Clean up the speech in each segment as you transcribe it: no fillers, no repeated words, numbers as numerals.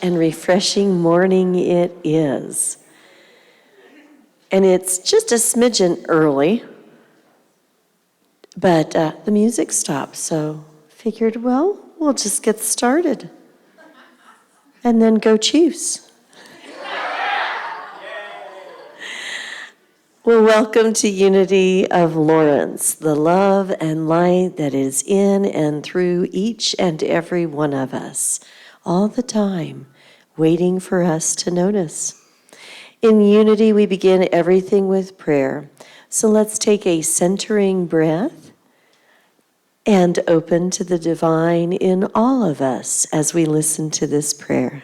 and refreshing morning it is. And it's just a smidgen early, but the music stopped, so figured, well, we'll just get started. And then go Chiefs. Well, welcome to Unity of Lawrence, the love and light that is in and through each and every one of us, all the time, waiting for us to notice. In Unity, we begin everything with prayer. So let's take a centering breath and open to the divine in all of us as we listen to this prayer.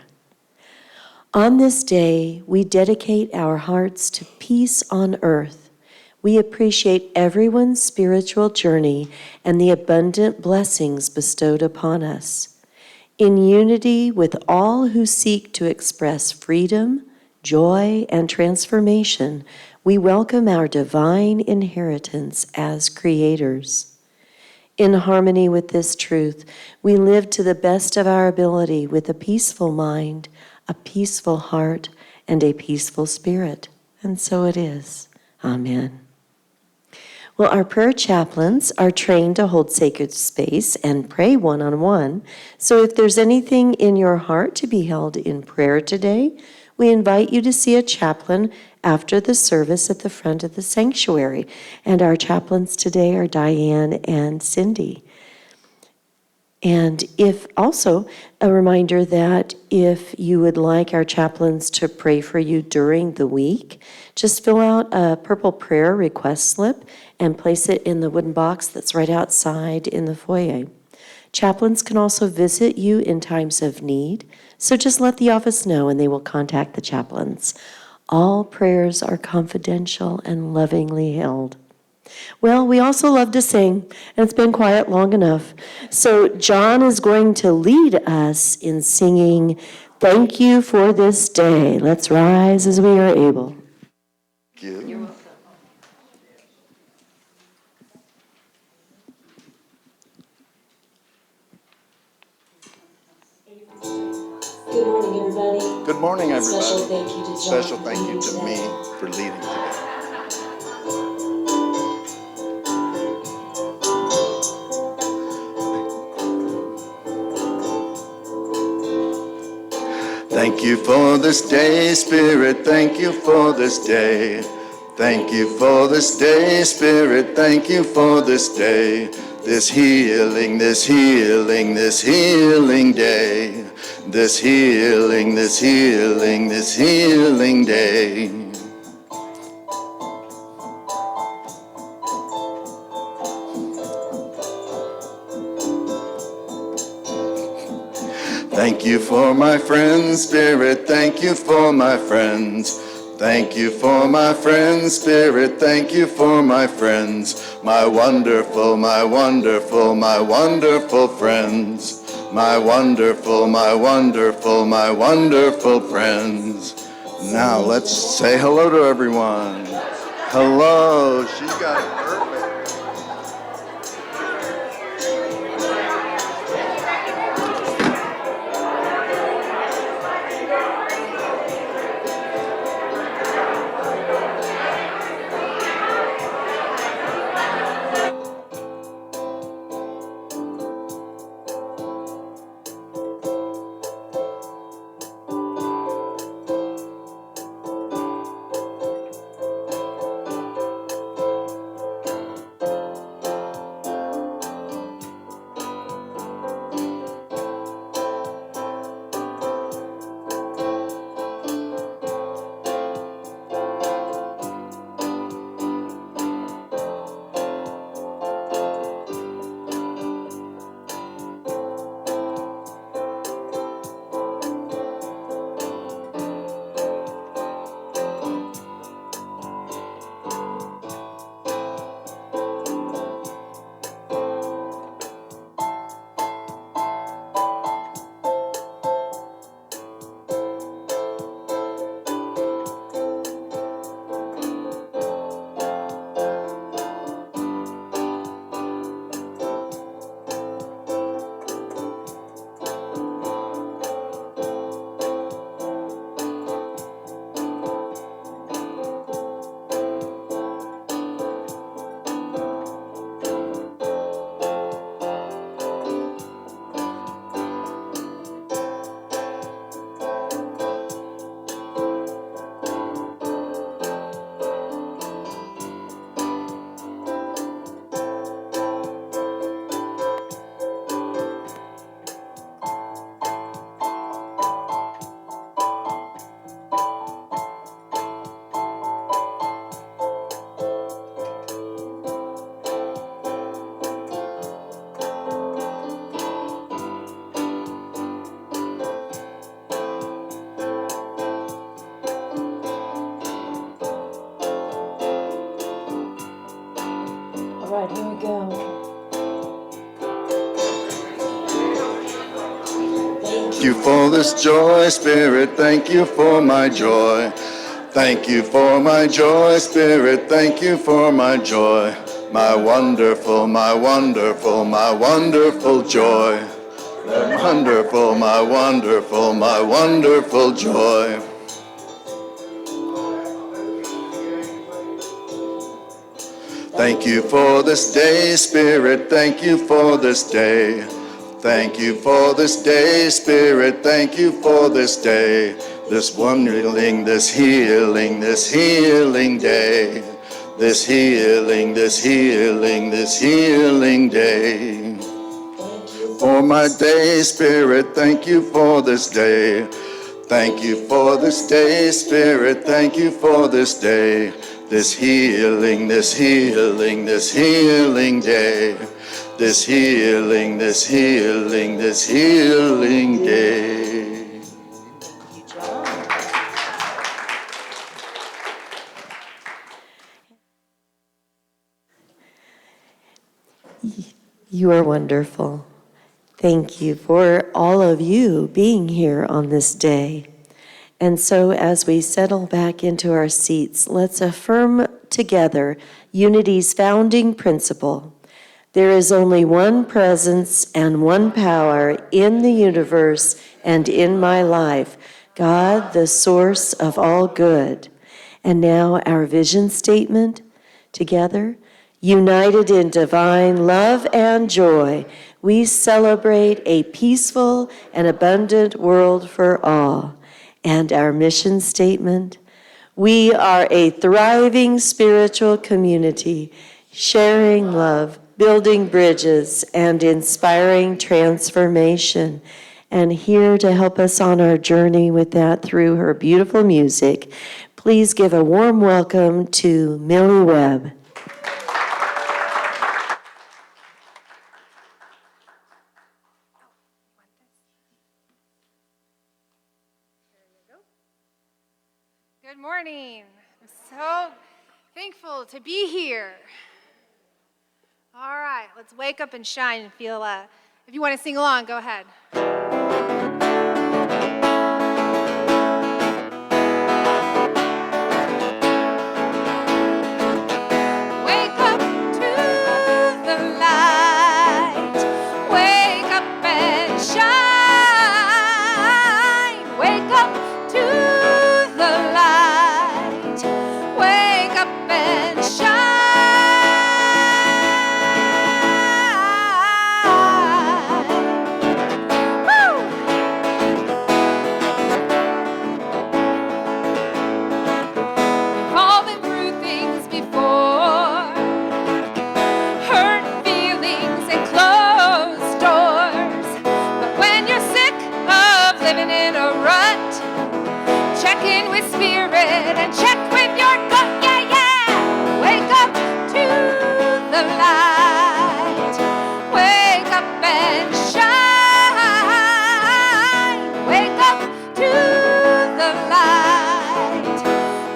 On this day, we dedicate our hearts to peace on earth. We appreciate everyone's spiritual journey and the abundant blessings bestowed upon us. In unity with all who seek to express freedom, joy, and transformation, we welcome our divine inheritance as creators. In harmony with this truth, we live to the best of our ability with a peaceful mind, a peaceful heart, and a peaceful spirit. And so it is. Amen. Well, our prayer chaplains are trained to hold sacred space and pray one-on-one. So if there's anything in your heart to be held in prayer today, we invite you to see a chaplain after the service at the front of the sanctuary. And our chaplains today are Diane and Cindy. And if also a reminder that if you would like our chaplains to pray for you during the week, just fill out a purple prayer request slip and place it in the wooden box that's right outside in the foyer. Chaplains can also visit you in times of need, so just let the office know and they will contact the chaplains. All prayers are confidential and lovingly held. Well, we also love to sing, and it's been quiet long enough. So John is going to lead us in singing, "Thank You for This Day." Let's rise as we are able. Thank you. You're welcome. Good morning, everybody. Good morning, everybody. Special thank you to John. Special thank you to me for leading today. Thank you for this day, Spirit. Thank you for this day. Thank you for this day, Spirit. Thank you for this day. This healing, this healing, this healing day. This healing, this healing, this healing day. Thank you for my friends, Spirit. Thank you for my friends. Thank you for my friends, Spirit. Thank you for my friends. My wonderful, my wonderful, my wonderful friends. My wonderful, my wonderful, my wonderful friends. Now let's say hello to everyone. Hello. She got it perfect. you for this joy, Spirit, thank you for my joy. Thank you for my joy, Spirit, thank you for my joy. My wonderful, my wonderful, my wonderful joy. My wonderful, my wonderful, my wonderful joy. Thank you for this day, Spirit, thank you for this day. Thank you for this day, Spirit, thank you for this day. This wondering, this healing day. This healing day. For my day, Spirit, thank you for this day. Thank you for this day, Spirit, thank you for this day. This healing day. This healing day. You are wonderful. Thank you for all of you being here on this day. And so as we settle back into our seats, let's affirm together unity's founding principle. There is only one presence and one power in the universe and in my life, God, the source of all good. And now our vision statement together. United in divine love and joy, we celebrate a peaceful and abundant world for all. And our mission statement, we are a thriving spiritual community, sharing love, building bridges, and inspiring transformation. And here to help us on our journey with that through her beautiful music, please give a warm welcome to Millie Webb. Good morning. I'm so thankful to be here. All right, let's wake up and shine and feel, if you want to sing along, go ahead. Wake up to the light. Wake up and shine. Wake up to the light. Wake up and shine. Woo! We've all been through things before. Hurt feelings and closed doors. But when you're sick of living in a rut, check in with spirit and check with your gut, yeah, yeah. Wake up to the light. Wake up and shine. Wake up to the light.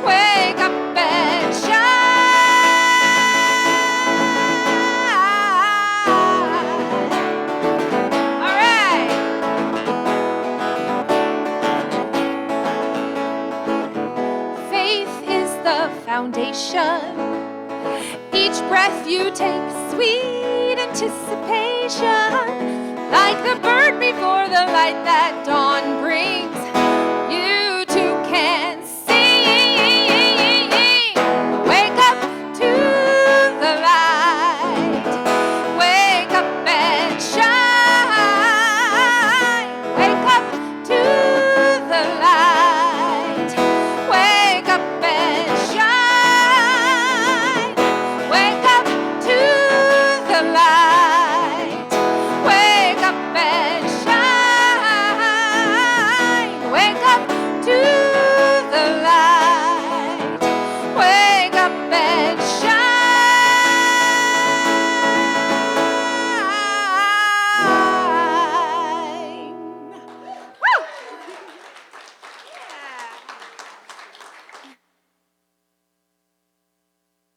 Wake up and shine. All right. Faith is the foundation. Each breath you take, sweet anticipation. Like the bird before the light that dawn brings, you too can sing. Wake up to the light. Wake up and shine. Wake up to the light. Wake up and shine. Wake up to the light. Wake up and shine. Wake up to the light. Wake up and shine. Woo!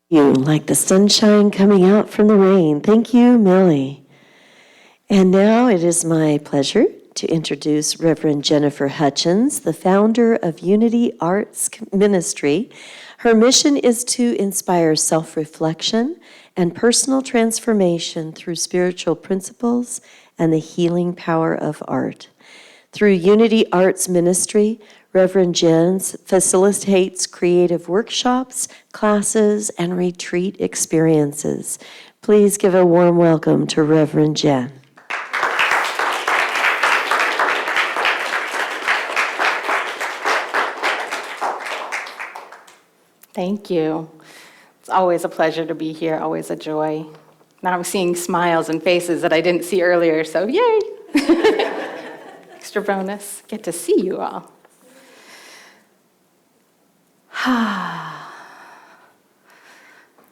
You like the sunshine coming out from the rain. Thank you, Millie. And now it is my pleasure to introduce Reverend Jennifer Hutchins, the founder of Unity Arts Ministry. Her mission is to inspire self-reflection and personal transformation through spiritual principles and the healing power of art. Through Unity Arts Ministry, Reverend Jens facilitates creative workshops, classes, and retreat experiences. Please give a warm welcome to Reverend Jen. Thank you. It's always a pleasure to be here, always a joy. Now I'm seeing smiles and faces that I didn't see earlier, so yay! Extra bonus, get to see you all.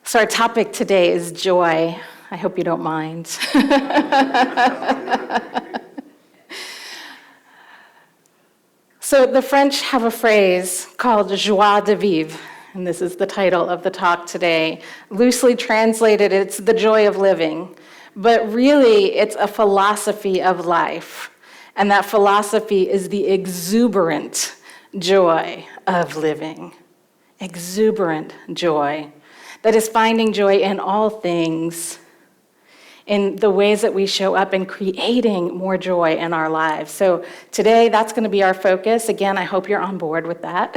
So our topic today is joy. I hope you don't mind. So the French have a phrase called Joie de Vivre, and this is the title of the talk today. Loosely translated, it's the joy of living, but really it's a philosophy of life, and that philosophy is the exuberant joy of living. Exuberant joy. That is finding joy in all things, in the ways that we show up and creating more joy in our lives. So today, that's going to be our focus. Again, I hope you're on board with that.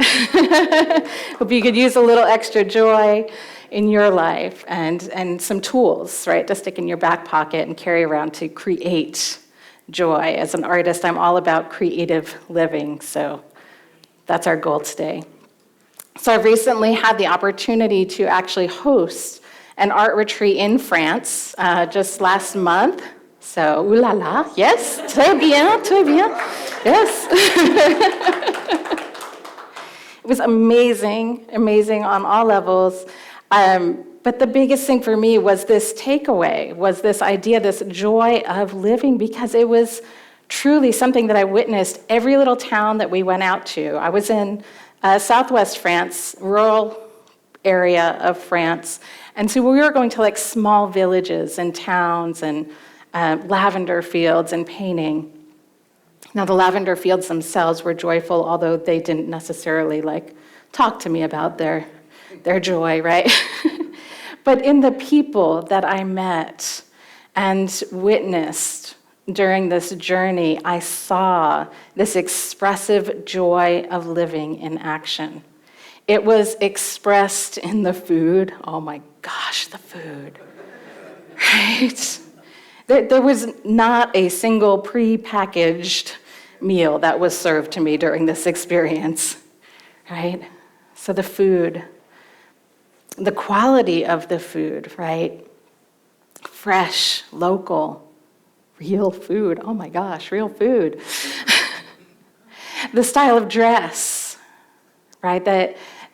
Hope you could use a little extra joy in your life and some tools, right, to stick in your back pocket and carry around to create joy. As an artist, I'm all about creative living, so that's our goal today. So I've recently had the opportunity to actually host an art retreat in France just last month. So, ooh la la, yes, très bien, yes. It was amazing on all levels. But the biggest thing for me was this takeaway, was this idea, this joy of living, because it was truly something that I witnessed every little town that we went out to. I was in southwest France, rural area of France. And so we were going to like small villages and towns and lavender fields and painting. Now the lavender fields themselves were joyful, although they didn't necessarily like talk to me about their joy, right? But in the people that I met and witnessed during this journey, I saw this expressive joy of living in action. It was expressed in the food. Oh my gosh, the food, right? There was not a single pre-packaged meal that was served to me during this experience, right? So the food, the quality of the food, right? Fresh, local, real food. Oh my gosh, real food. The style of dress, right?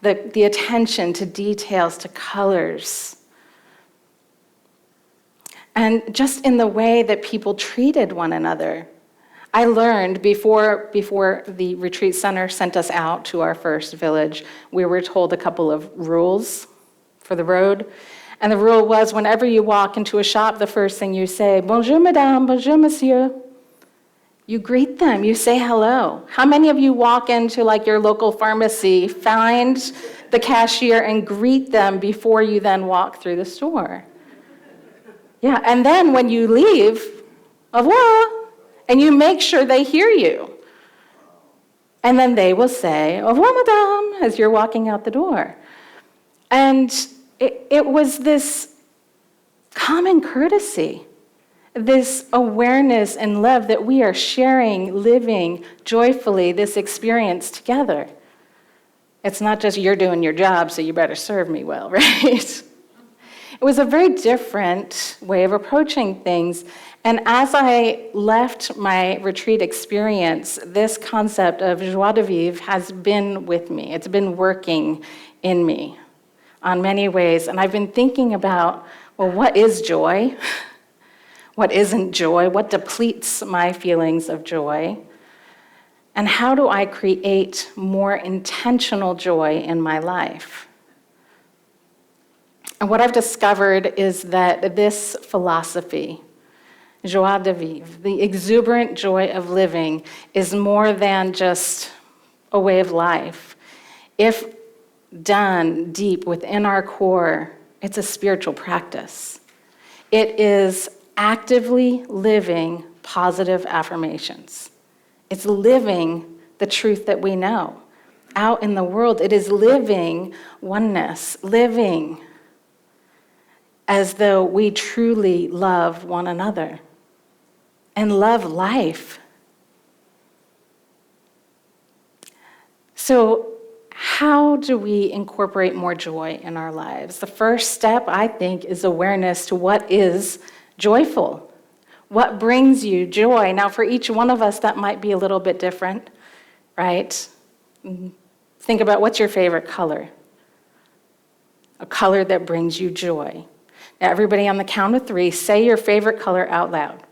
The attention to details, to colors. And just in the way that people treated one another. I learned before the retreat center sent us out to our first village, we were told a couple of rules for the road. And the rule was, whenever you walk into a shop, the first thing you say, bonjour madame, bonjour monsieur. You greet them, you say hello. How many of you walk into like your local pharmacy, find the cashier and greet them before you then walk through the store? Yeah, and then when you leave, au revoir, and you make sure they hear you. And then they will say, au revoir madame, as you're walking out the door. And it was this common courtesy, this awareness and love that we are sharing, living joyfully this experience together. It's not just you're doing your job, so you better serve me well, right? It was a very different way of approaching things. And as I left my retreat experience, this concept of joie de vivre has been with me. It's been working in me on many ways. And I've been thinking about, well, what is joy? What isn't joy? What depletes my feelings of joy? And how do I create more intentional joy in my life? And what I've discovered is that this philosophy, Joie de vivre, the exuberant joy of living, is more than just a way of life. If done deep within our core, it's a spiritual practice. It is actively living positive affirmations. It's living the truth that we know. Out in the world, it is living oneness, living as though we truly love one another and love life. So, how do we incorporate more joy in our lives? The first step, I think, is awareness to what is joyful. What brings you joy? Now, for each one of us, that might be a little bit different, right? Think about, what's your favorite color? A color that brings you joy. Now, everybody, on the count of 3, say your favorite color out loud.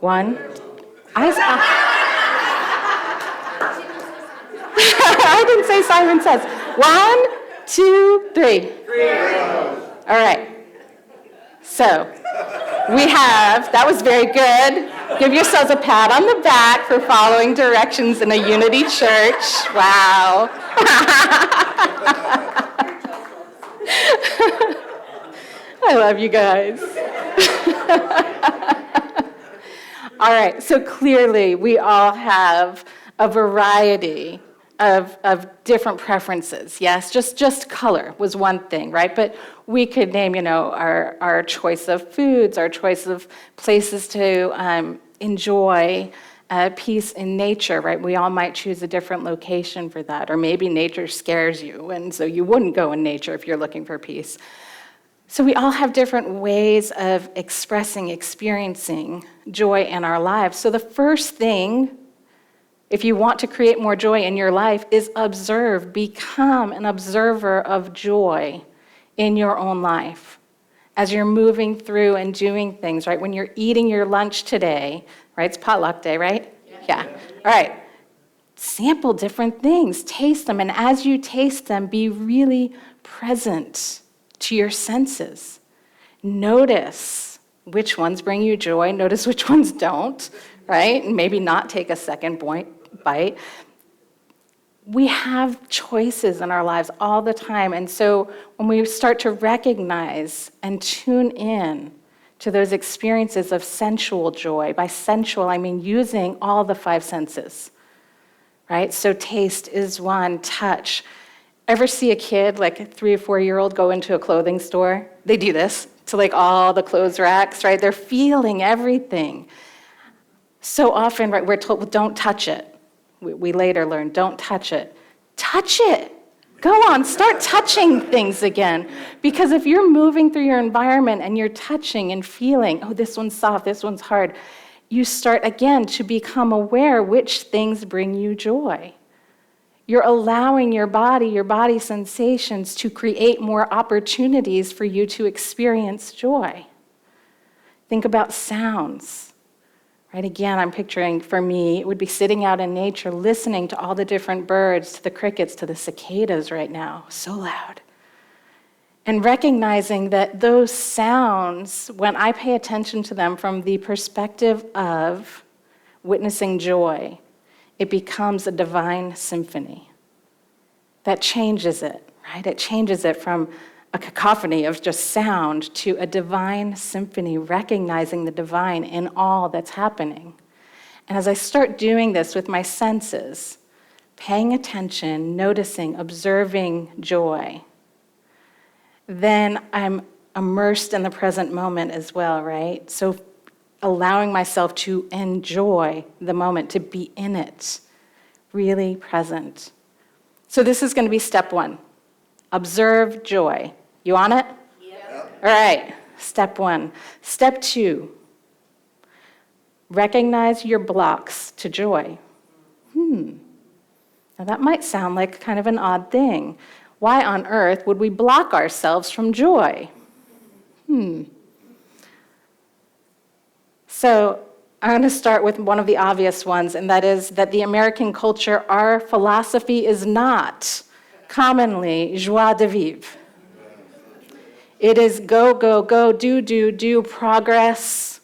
1. I didn't say Simon Says. 1, 2, 3. All right. So, we have, that was very good. Give yourselves a pat on the back for following directions in a Unity church. Wow. I love you guys. All right, so clearly we all have a variety of different preferences. Yes, just color was one thing, right? But we could name, our choice of foods, our choice of places to enjoy peace in nature, right? We all might choose a different location for that, or maybe nature scares you, and so you wouldn't go in nature if you're looking for peace. So we all have different ways of experiencing joy in our lives. So the first thing, if you want to create more joy in your life, is observe. Become an observer of joy in your own life. As you're moving through and doing things, right? When you're eating your lunch today, right? It's potluck day, right? Yeah. All right. Sample different things. Taste them. And as you taste them, be really present to your senses. Notice which ones bring you joy. Notice which ones don't, right? And maybe not take a second bite. We have choices in our lives all the time. And so when we start to recognize and tune in to those experiences of sensual joy, by sensual, I mean using all the 5 senses, right? So taste is one, touch. Ever see a kid, like a 3 or 4-year-old, go into a clothing store? They do this to like all the clothes racks, right? They're feeling everything. So often, right, we're told, well, don't touch it. We later learn, don't touch it. Touch it. Go on, start touching things again. Because if you're moving through your environment and you're touching and feeling, oh, this one's soft, this one's hard, you start again to become aware which things bring you joy. You're allowing your body sensations to create more opportunities for you to experience joy. Think about sounds. Right, again, I'm picturing, for me, it would be sitting out in nature, listening to all the different birds, to the crickets, to the cicadas right now, so loud. And recognizing that those sounds, when I pay attention to them from the perspective of witnessing joy, it becomes a divine symphony. That changes it, right? It changes it from a cacophony of just sound to a divine symphony, recognizing the divine in all that's happening. And as I start doing this with my senses, paying attention, noticing, observing joy, then I'm immersed in the present moment as well, right? So allowing myself to enjoy the moment, to be in it, really present. So this is going to be step 1. Observe joy. You on it? Yep. All right, step 1. Step 2, recognize your blocks to joy. Now that might sound like kind of an odd thing. Why on earth would we block ourselves from joy? So I'm going to start with one of the obvious ones, and that is that the American culture, our philosophy is not commonly joie de vivre. It is go, go, go, do, progress,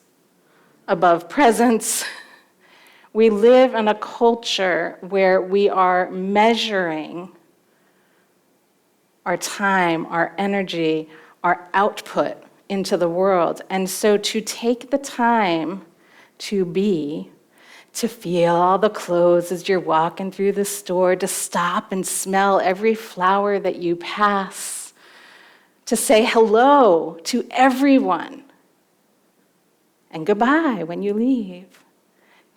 above presence. We live in a culture where we are measuring our time, our energy, our output into the world. And so to take the time to be, to feel all the clothes as you're walking through the store, to stop and smell every flower that you pass, to say hello to everyone and goodbye when you leave.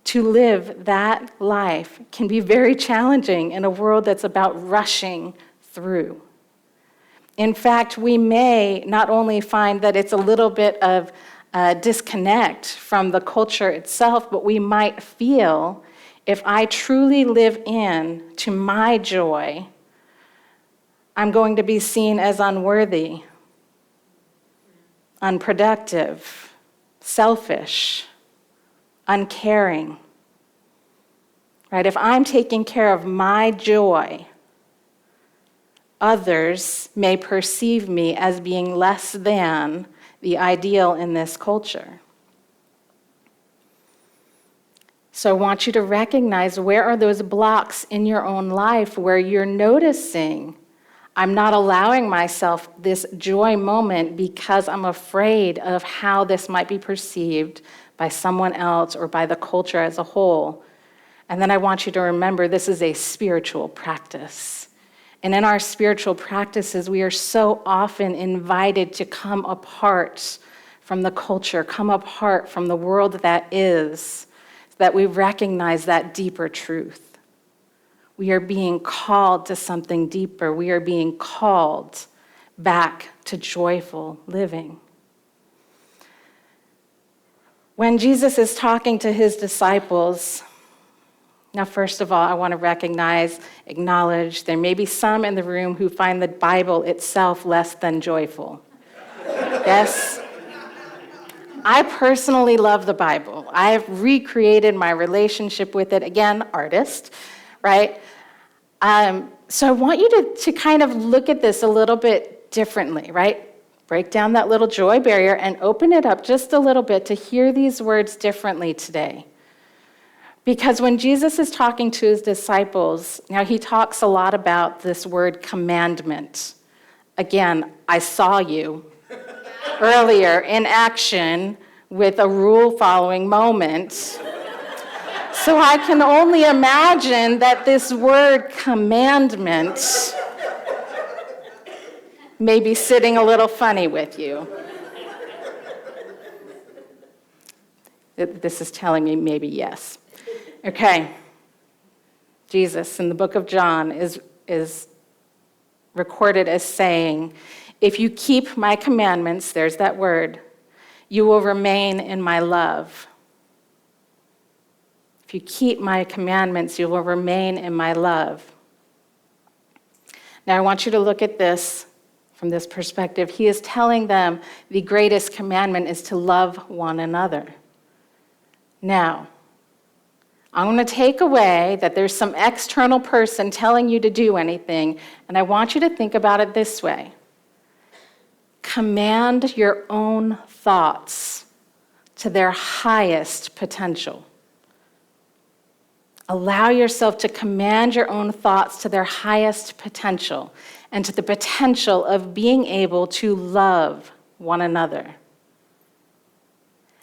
To live that life can be very challenging in a world that's about rushing through. In fact, we may not only find that it's a little bit of a disconnect from the culture itself, but we might feel, if I truly live in to my joy, I'm going to be seen as unworthy, unproductive, selfish, uncaring. Right? If I'm taking care of my joy, others may perceive me as being less than the ideal in this culture. So I want you to recognize, where are those blocks in your own life where you're noticing, I'm not allowing myself this joy moment because I'm afraid of how this might be perceived by someone else or by the culture as a whole. And then I want you to remember, this is a spiritual practice. And in our spiritual practices, we are so often invited to come apart from the culture, come apart from the world that is, so that we recognize that deeper truth. We are being called to something deeper. We are being called back to joyful living. When Jesus is talking to his disciples, now, first of all, I want to acknowledge, there may be some in the room who find the Bible itself less than joyful. Yes? I personally love the Bible. I have recreated my relationship with it. Again, artist, right? So I want you to kind of look at this a little bit differently, right? Break down that little joy barrier and open it up just a little bit to hear these words differently today. Because when Jesus is talking to his disciples, now he talks a lot about this word commandment. Again, I saw you earlier in action with a rule-following moment. So I can only imagine that this word commandment may be sitting a little funny with you. This is telling me maybe yes. Okay, Jesus in the book of John is recorded as saying, if you keep my commandments, there's that word, you will remain in my love. If you keep my commandments, you will remain in my love. Now I want you to look at this from this perspective. He is telling them the greatest commandment is to love one another. Now, I'm going to take away that there's some external person telling you to do anything, and I want you to think about it this way. Command your own thoughts to their highest potential. Allow yourself to command your own thoughts to their highest potential and to the potential of being able to love one another.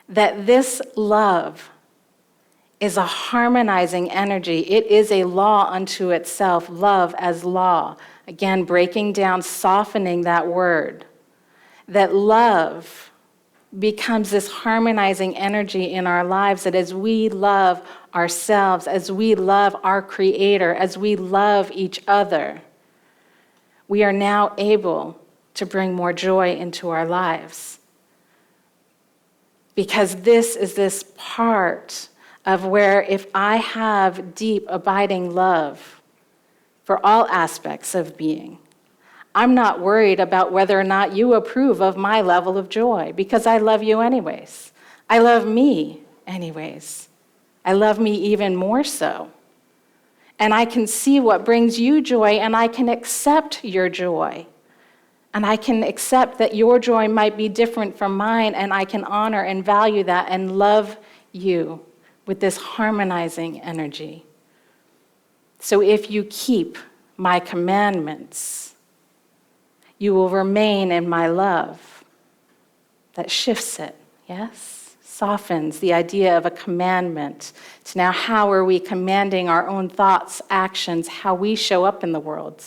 That this love is a harmonizing energy. It is a law unto itself, love as law. Again, breaking down, softening that word. That love becomes this harmonizing energy in our lives, that as we love ourselves, as we love our Creator, as we love each other, we are now able to bring more joy into our lives. Because this is this part of where, if I have deep, abiding love for all aspects of being, I'm not worried about whether or not you approve of my level of joy, because I love you anyways. I love me anyways. I love me even more so. And I can see what brings you joy, and I can accept your joy. And I can accept that your joy might be different from mine, and I can honor and value that and love you with this harmonizing energy. So if you keep my commandments, you will remain in my love. That shifts it, yes? Softens the idea of a commandment to now how are we commanding our own thoughts, actions, how we show up in the world.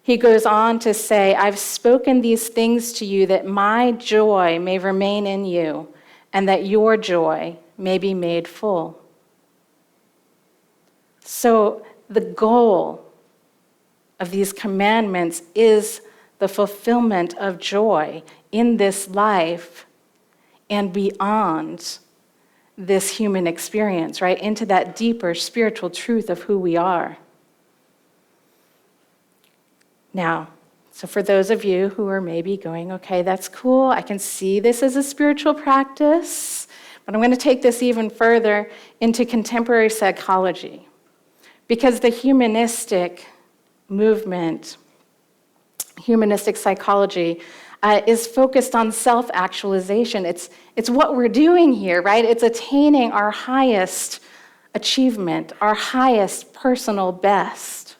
He goes on to say, I've spoken these things to you that my joy may remain in you and that your joy may be made full. So the goal of these commandments is the fulfillment of joy in this life and beyond this human experience, right? Into that deeper spiritual truth of who we are. Now, so for those of you who are maybe going, okay, that's cool, I can see this as a spiritual practice, but I'm going to take this even further into contemporary psychology. Because the humanistic movement, humanistic psychology, is focused on self-actualization. It's what we're doing here, right? It's attaining our highest achievement, our highest personal best,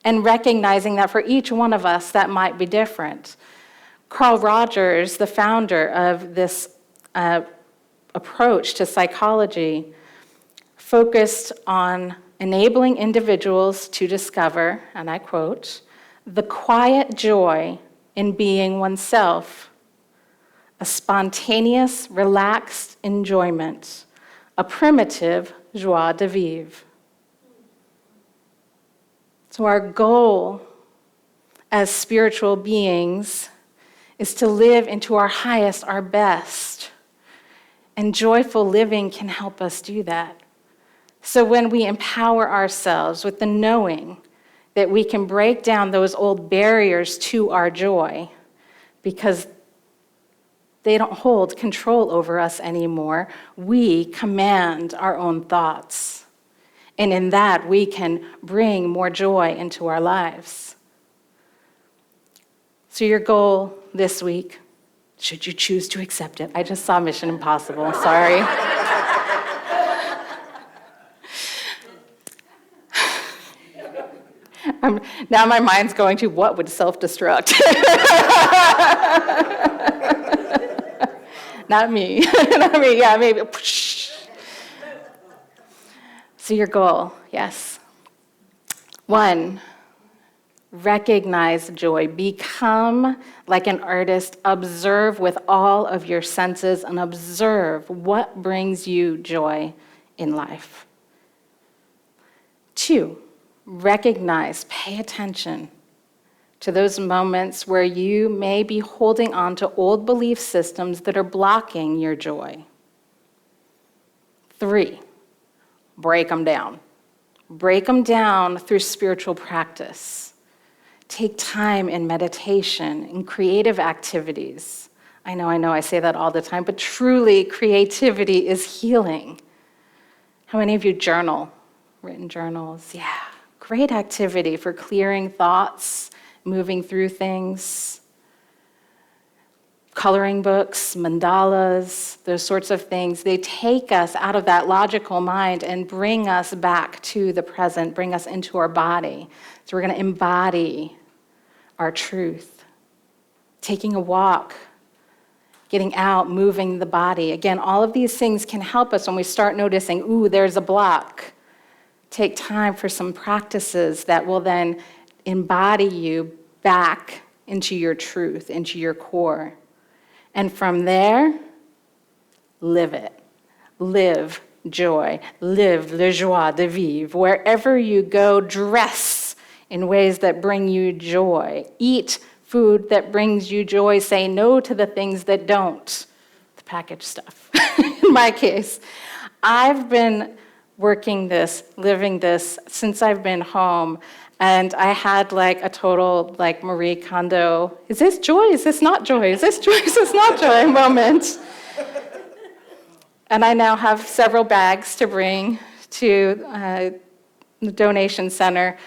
and recognizing that for each one of us, that might be different. Carl Rogers, the founder of this approach to psychology, focused on enabling individuals to discover, and I quote, the quiet joy in being oneself, a spontaneous, relaxed enjoyment, a primitive joie de vivre. So our goal as spiritual beings is to live into our highest, our best. And joyful living can help us do that. So when we empower ourselves with the knowing that we can break down those old barriers to our joy because they don't hold control over us anymore, we command our own thoughts. And in that, we can bring more joy into our lives. So your goal this week, should you choose to accept it, I just saw Mission Impossible, sorry. Now my mind's going to what would self-destruct? Not me. Not me, yeah, maybe. So your goal, yes. 1, recognize joy. Become like an artist. Observe with all of your senses and observe what brings you joy in life. 2, recognize, pay attention to those moments where you may be holding on to old belief systems that are blocking your joy. 3, break them down. Break them down through spiritual practice. Take time in meditation, in creative activities. I know, I say that all the time, but truly, creativity is healing. How many of you journal? Written journals? Yeah. Great activity for clearing thoughts, moving through things. Coloring books, mandalas, those sorts of things, they take us out of that logical mind and bring us back to the present, bring us into our body. So we're going to embody our truth. Taking a walk, getting out, moving the body. Again, all of these things can help us when we start noticing, ooh, there's a block. Take time for some practices that will then embody you back into your truth, into your core. And from there, live it. Live joy. Live le joie de vivre. Wherever you go, dress in ways that bring you joy. Eat food that brings you joy. Say no to the things that don't. The packaged stuff. In my case, I've been working this, living this since I've been home. And I had like a total like Marie Kondo, is this joy? Is this not joy? Is this joy? Is this not joy moment? And I now have several bags to bring to the donation center.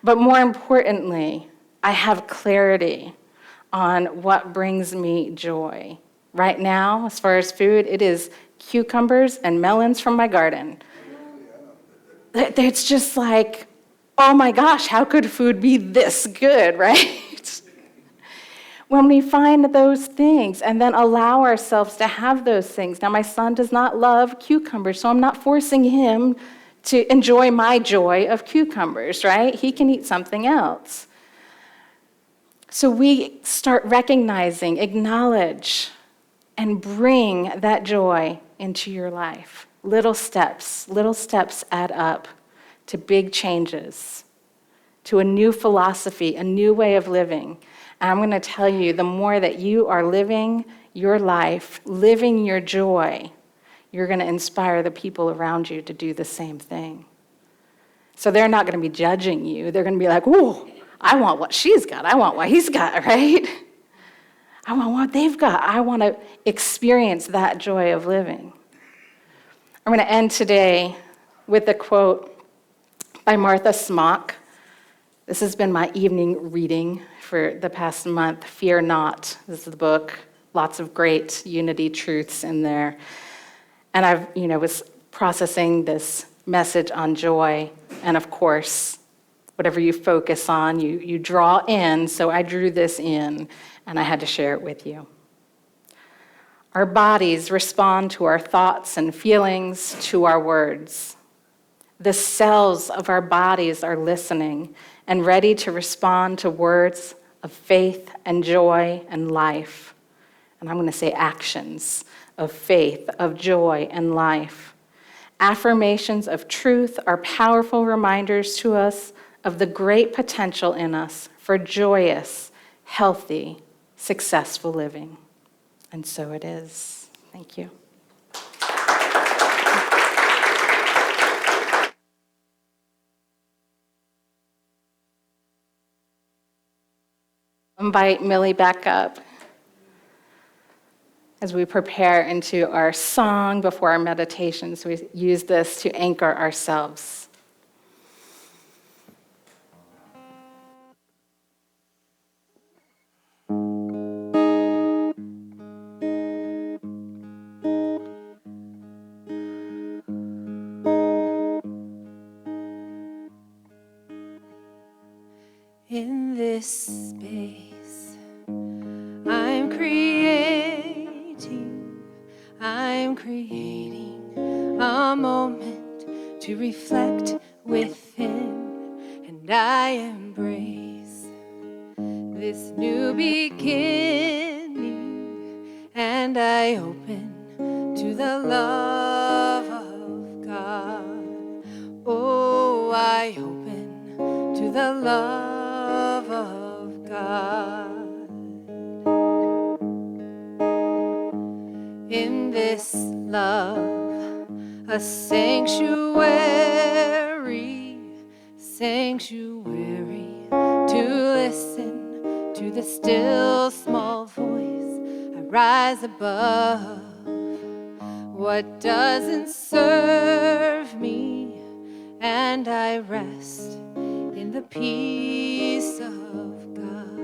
But more importantly, I have clarity on what brings me joy. Right now, as far as food, it is cucumbers and melons from my garden. It's just like, oh my gosh, how could food be this good, right? When we find those things and then allow ourselves to have those things. Now, my son does not love cucumbers, so I'm not forcing him to enjoy my joy of cucumbers, right? He can eat something else. So we start recognizing, acknowledge, and bring that joy into your life. Little steps add up to big changes, to a new philosophy, a new way of living. And I'm going to tell you, the more that you are living your life, living your joy, you're going to inspire the people around you to do the same thing. So they're not going to be judging you. They're going to be like, ooh, I want what she's got. I want what he's got, right? I want what they've got. I want to experience that joy of living. I'm going to end today with a quote by Martha Smock. This has been my evening reading for the past month. Fear Not. This is the book. Lots of great unity truths in there. And I was processing this message on joy. And of course, whatever you focus on, you draw in. So I drew this in, and I had to share it with you. Our bodies respond to our thoughts and feelings, to our words. The cells of our bodies are listening and ready to respond to words of faith and joy and life. And I'm going to say actions of faith, of joy and life. Affirmations of truth are powerful reminders to us of the great potential in us for joyous, healthy, successful living. And so it is. Thank you. Invite Millie back up as we prepare into our song before our meditations. We use this to anchor ourselves. In this space, I'm creating a moment to reflect within, and I embrace this new beginning, and I open to the love of God. Oh, I open to the love of God. In this love, a sanctuary to listen to the still small voice. I rise above what doesn't serve me, and I rest in the peace of God.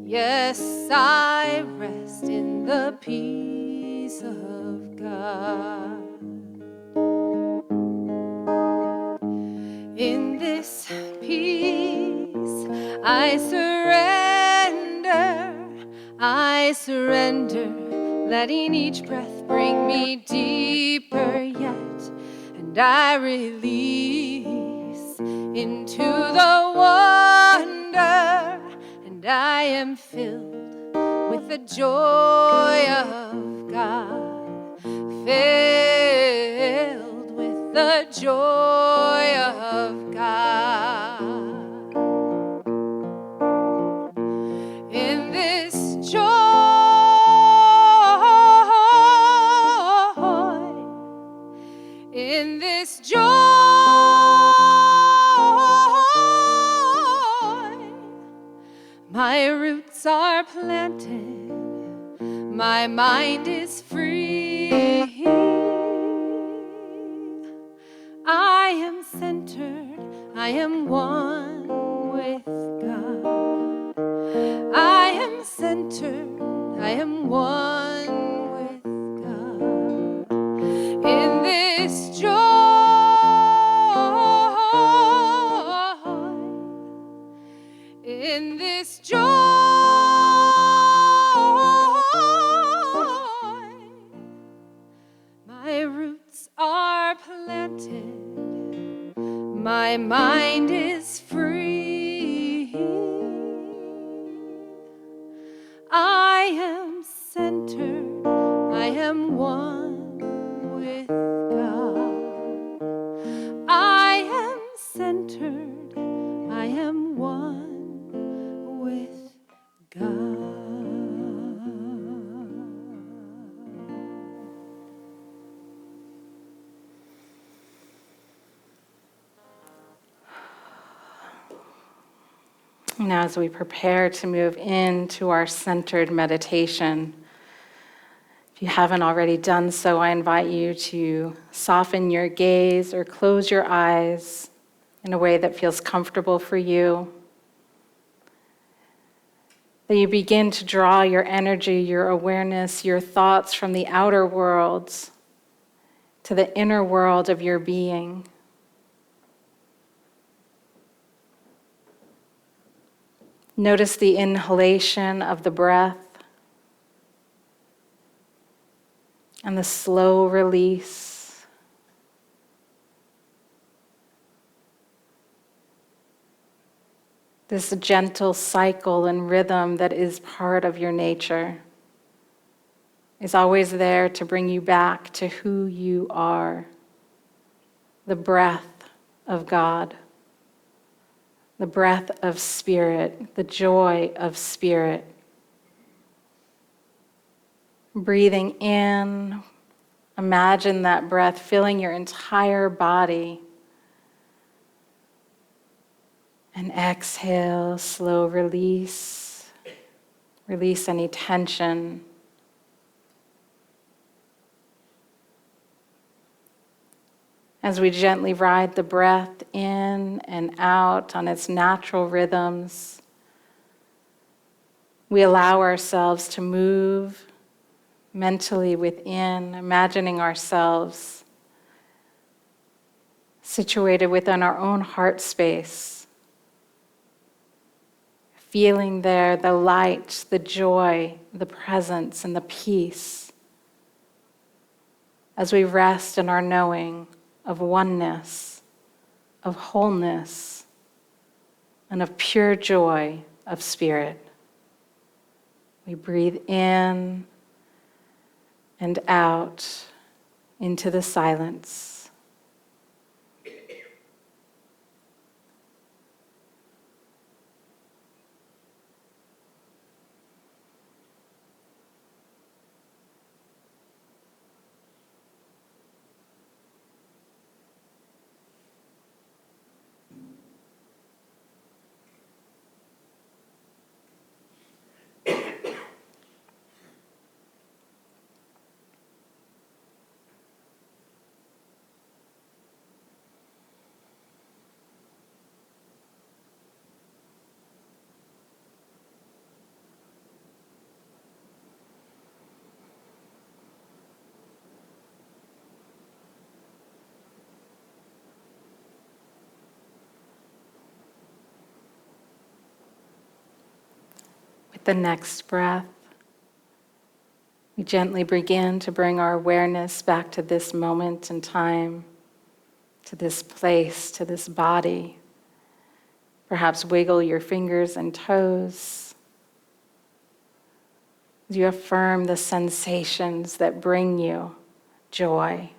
Yes, I rest in the peace of God. In this peace, I surrender, letting each breath bring me deeper yet, and I release into the wonder, and I am filled with the joy of God, filled with the joy of God. In this joy, in this joy, my roots are planted, my mind is free. I am centered, I am one with God. I am centered, I am one with God. in this joy. My roots are planted, my mind is free. I am centered, I am one with God. I am centered, I am one with God. Now, as we prepare to move into our centered meditation, if you haven't already done so, I invite you to soften your gaze or close your eyes in a way that feels comfortable for you. That you begin to draw your energy, your awareness, your thoughts from the outer worlds to the inner world of your being. Notice the inhalation of the breath and the slow release. This gentle cycle and rhythm that is part of your nature is always there to bring you back to who you are, the breath of God, the breath of spirit, the joy of spirit. Breathing in, imagine that breath filling your entire body. And exhale, slow release. Release any tension. As we gently ride the breath in and out on its natural rhythms, we allow ourselves to move mentally within, imagining ourselves situated within our own heart space, feeling there the light, the joy, the presence, and the peace as we rest in our knowing of oneness, of wholeness, and of pure joy of spirit. We breathe in and out into the silence. With the next breath, we gently begin to bring our awareness back to this moment in time, to this place, to this body. Perhaps wiggle your fingers and toes as you affirm the sensations that bring you joy.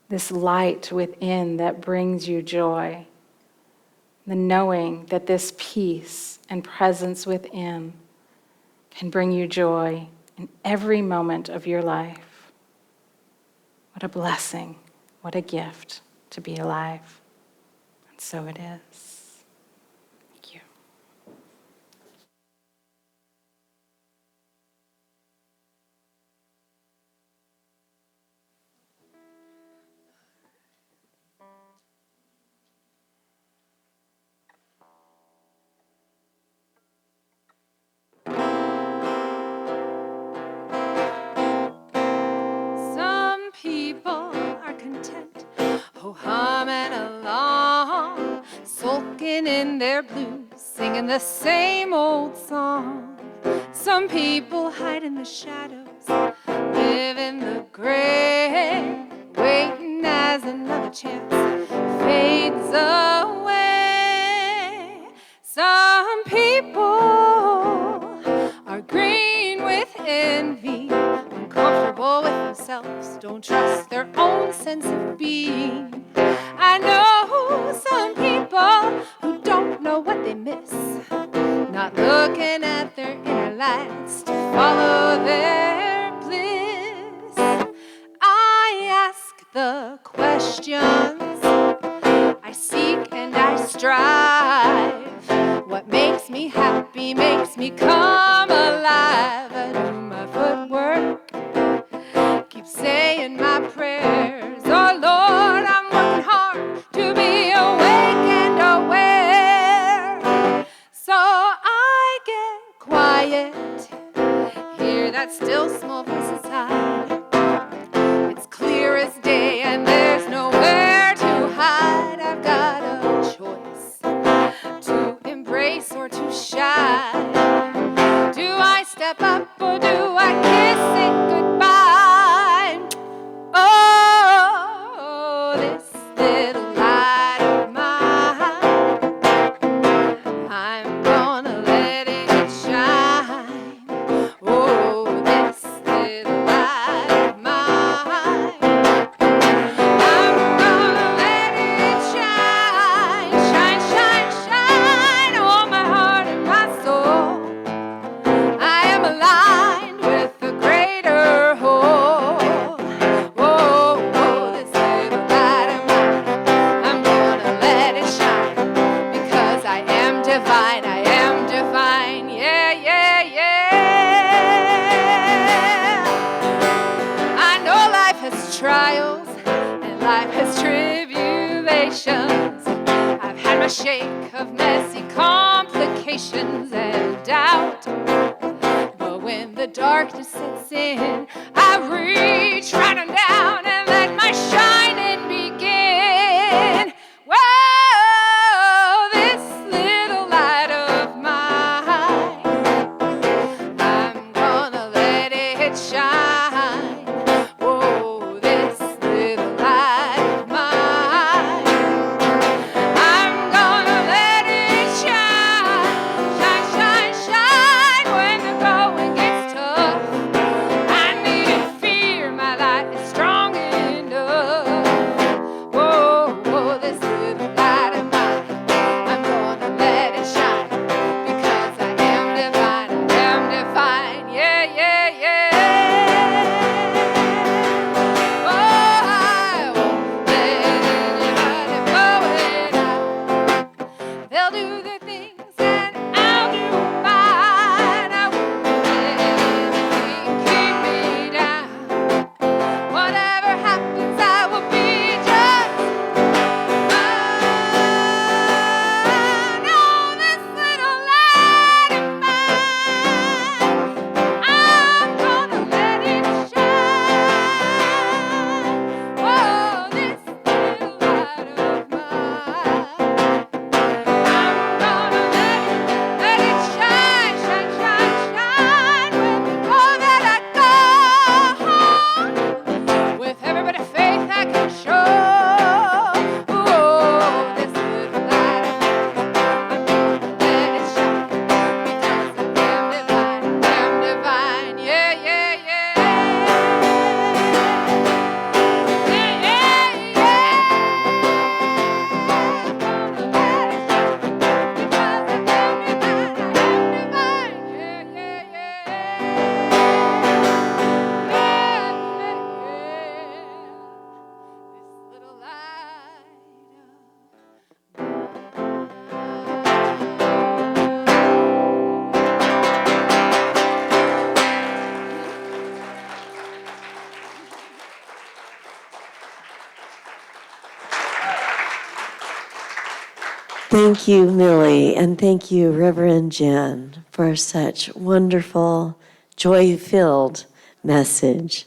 This light within that brings you joy. The knowing that this peace and presence within can bring you joy in every moment of your life. What a blessing, what a gift to be alive. And so it is. Thank you. Some people are content, oh, humming along, sulking their blues, singing the same old song. Some people hide in the shadows, live in the gray, waiting as another chance fades away. Some people are green with envy, uncomfortable with themselves, don't trust their own sense of being. I know some people who don't know what they miss, not looking at their inner lights to follow their bliss. I ask the questions, I seek and I strive. What makes me happy makes me come alive. I do my footwork, keep saying my prayers. Oh Lord, I'm working hard to be awake and aware. So I get quiet, hear that still small voice inside. It's clear as day and there's nowhere to hide. I've got a choice to embrace or to shy. Do I step up or do I kiss it goodbye? Oh, this little light of mine, I'm gonna let it shine. Oh, this little light of mine, I'm gonna let it shine, shine, shine, shine on my heart and my soul. I am aligned with the greater whole. Oh, this little light of mine, I'm gonna let it shine, because I am divine, I am divine, yeah, yeah, yeah. I know life has trials and life has tribulations. I've had my shake of messy complications and doubt. But when the darkness sets in, I reach right on down and let my shining begin. Whoa, this little light of mine, I'm gonna let it shine. Whoa, this little light of mine, I'm gonna let it shine, shine, shine, shine when the going gets tough. I needn't fear, my light is strong enough. Whoa, this little light of mine, I'm gonna let it shine, because I am divine, yeah, yeah, yeah. Oh, I won't let anybody blow it out. They'll do their things and I'll do mine. I won't let anything keep me down. Whatever happens, I will be just fine. Oh, this little light of mine, I'm gonna let it shine. Oh, this little light of mine, I'm gonna let it shine, shine, shine, shine with all that I got, with every bit of faith I can show. Oh, this little light of mine, I'm gonna let it shine, because I am divine, yeah, yeah, yeah. Yeah, yeah, yeah. Gonna let it shine, because I am divine, yeah, yeah, yeah. This little light Thank you, Millie, and thank you, Reverend Jen, for such wonderful, joy-filled message.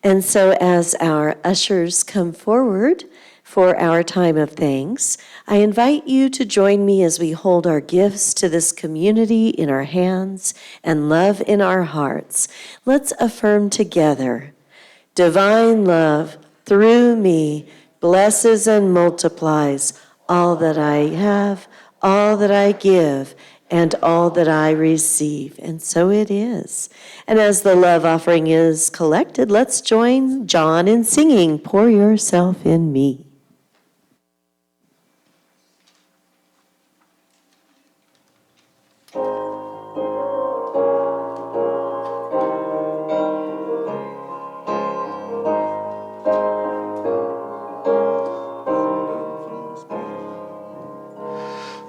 And so as our ushers come forward for our time of thanks, I invite you to join me as we hold our gifts to this community in our hands and love in our hearts. Let's affirm together. Divine love through me blesses and multiplies all that I have, all that I give, and all that I receive. And so it is. And as the love offering is collected, let's join John in singing, Pour Yourself in Me.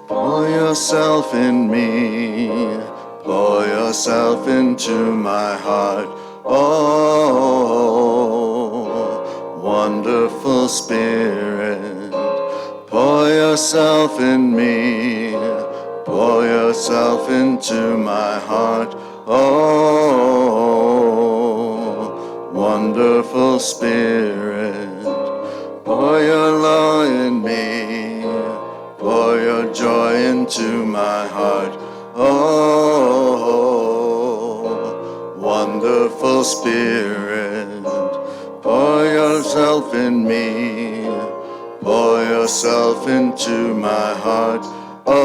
Pour yourself in me, pour yourself into my heart. Oh, wonderful Spirit, pour yourself in me, pour yourself into my heart. Oh, wonderful Spirit, pour your love in me, pour your joy into my heart. Oh, wonderful Spirit, pour yourself in me, pour yourself into my heart. Oh,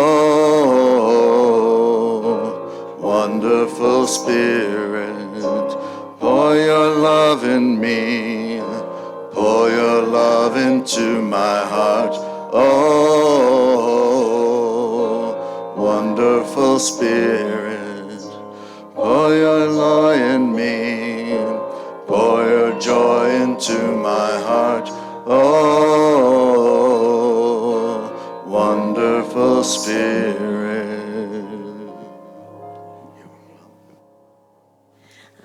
wonderful Spirit, pour your love in me, pour your love into my heart. Oh, wonderful Spirit, pour your joy in me, pour your joy into my heart. Oh, wonderful Spirit.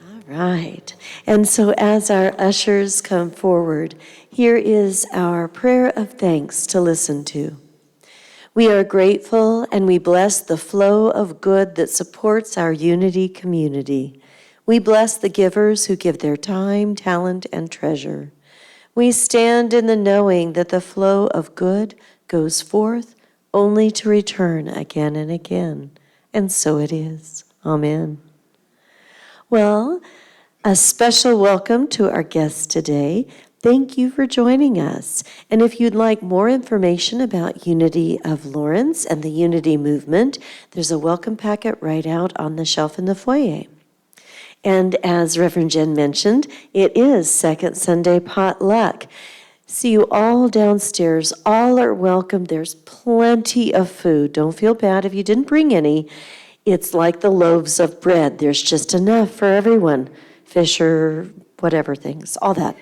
All right. And so as our ushers come forward, here is our prayer of thanks to listen to. We are grateful and we bless the flow of good that supports our unity community. We bless the givers who give their time, talent, and treasure. We stand in the knowing that the flow of good goes forth only to return again and again. And so it is. Amen. Well, a special welcome to our guests today. Thank you for joining us. And if you'd like more information about Unity of Lawrence and the Unity Movement, there's a welcome packet right out on the shelf in the foyer. And as Reverend Jen mentioned, it is Second Sunday Potluck. See you all downstairs. All are welcome. There's plenty of food. Don't feel bad if you didn't bring any. It's like the loaves of bread. There's just enough for everyone. Fish or whatever things, all that.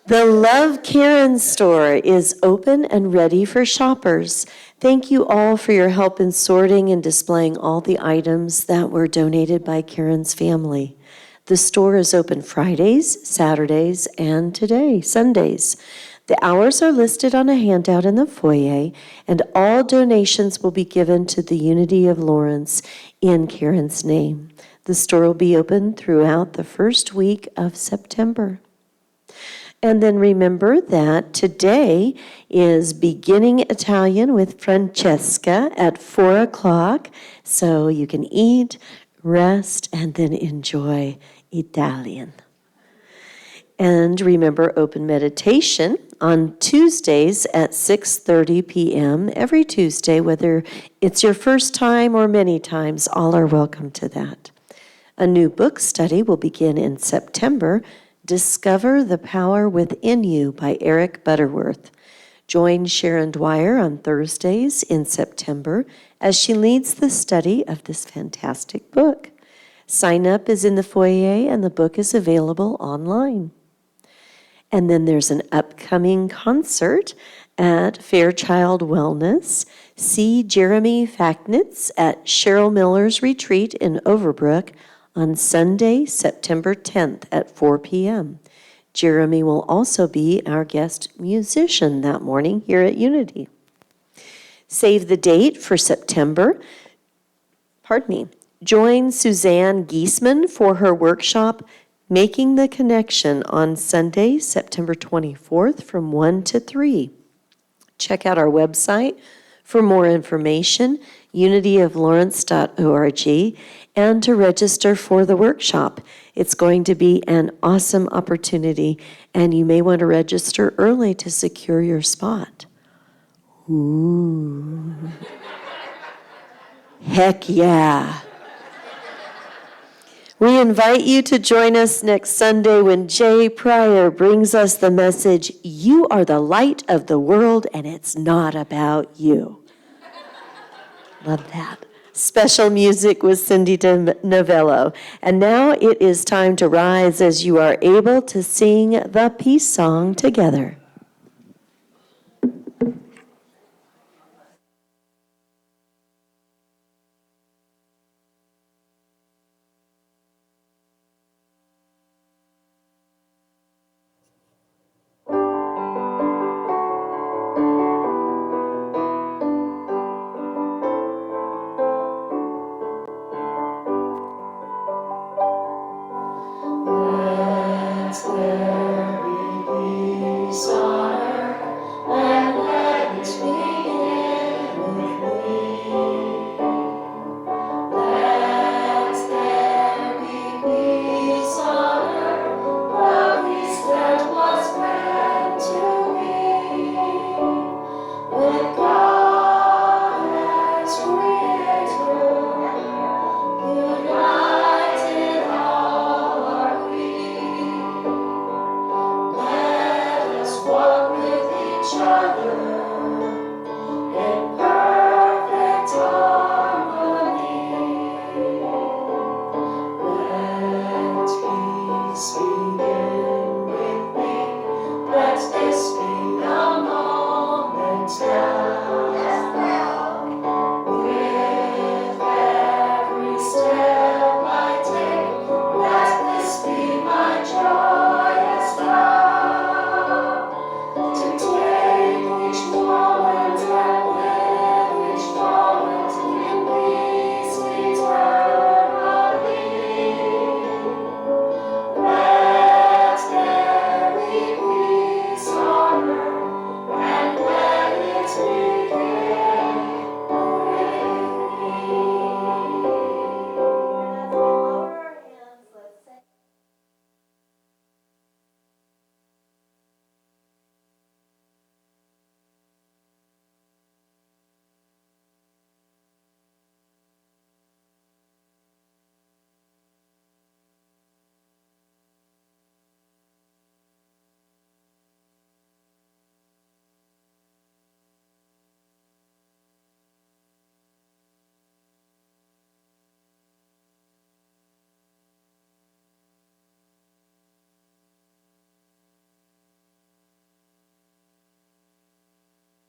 The Love Karen store is open and ready for shoppers. Thank you all for your help in sorting and displaying all the items that were donated by Karen's family. The store is open Fridays, Saturdays, and today, Sundays. The hours are listed on a handout in the foyer, and all donations will be given to the Unity of Lawrence in Karen's name. The store will be open throughout the first week of September. And then remember that today is beginning Italian with Francesca at 4 o'clock, so you can eat, rest, and then enjoy Italian. And remember open meditation on Tuesdays at 6:30 p.m. every Tuesday, whether it's your first time or many times, all are welcome to that. A new book study will begin in September, Discover the Power Within You by Eric Butterworth. Join Sharon Dwyer on Thursdays in September as she leads the study of this fantastic book. Sign up is in the foyer and the book is available online. And then there's an upcoming concert at Fairchild Wellness. See Jeremy Facknitz at Cheryl Miller's Retreat in Overbrook on Sunday, September 10th at 4 p.m. Jeremy will also be our guest musician that morning here at Unity. Save the date for September. Join Suzanne Giesman for her workshop, Making the Connection on Sunday, September 24th from 1 to 3. Check out our website for more information, unityoflawrence.org, and to register for the workshop. It's going to be an awesome opportunity, and you may want to register early to secure your spot. Ooh. Heck yeah. We invite you to join us next Sunday when Jay Pryor brings us the message, "You are the light of the world, and it's not about you." Love that. Special music with Cindy Novello. And now it is time to rise as you are able to sing the peace song together.